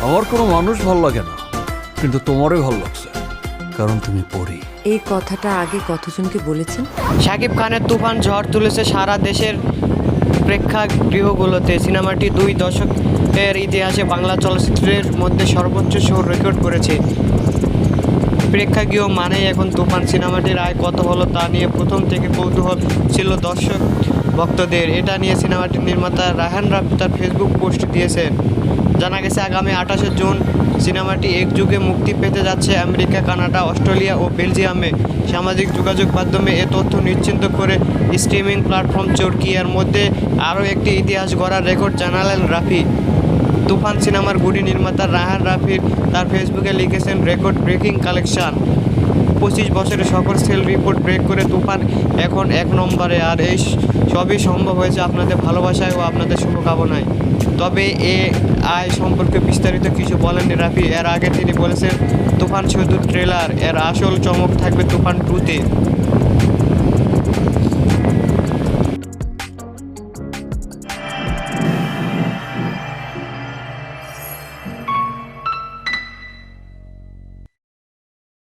আমার কোনো মানুষ ভাল লাগে না, কিন্তু তোমারই ভাল লাগছে, কারণ তুমি পড়ি। এই কথাটা আগে কতজনকে বলেছেন? শাকিব খানের তুফান ঝড় তুলেছে সারা দেশের প্রেক্ষাগৃহগুলোতে। সিনেমাটি 2 দশকের ইতিহাসে বাংলা চলচ্চিত্রের মধ্যে সর্বোচ্চ শো রেকর্ড করেছে। প্রেক্ষাগৃহ মানেই এখন তুফান। সিনেমাটির আয় কত হলো তা নিয়ে প্রথম থেকে কৌতূহল ছিল দর্শক ভক্তদের। এটা নিয়ে সিনেমাটির নির্মাতা রায়হান রাফি তার ফেসবুক পোস্ট দিয়েছেন। জানা গেছে আগামী 28শে জুন সিনেমাটি একযুগে মুক্তি পেতে যাচ্ছে আমেরিকা, কানাডা, অস্ট্রেলিয়া ও বেলজিয়ামে। সামাজিক যোগাযোগ মাধ্যমে এ তথ্য নিশ্চিত করে স্ট্রিমিং প্ল্যাটফর্ম চরকি। এর মধ্যে আরও একটি ইতিহাস গড়ার রেকর্ড জানালেন রাফি। তুফান সিনেমার গুডি নির্মাতা রায়হান রাফি তার ফেসবুকে লিখেছেন, রেকর্ড ব্রেকিং কালেকশন। 25 বছরের সকল সেল রিপোর্ট ব্রেক করে তুফান এখন 1 নম্বরে। আর এই সবই সম্ভব হয়েছে আপনাদের ভালোবাসায় ও আপনাদের শুভকামনায়। তবে এ আয় সম্পর্কে বিস্তারিত কিছু বলেননি রাফি। এর আগে তিনি বলেছেন, তুফান শুধু ট্রেলার, এর আসল চমক থাকবে তুফান 2-তে।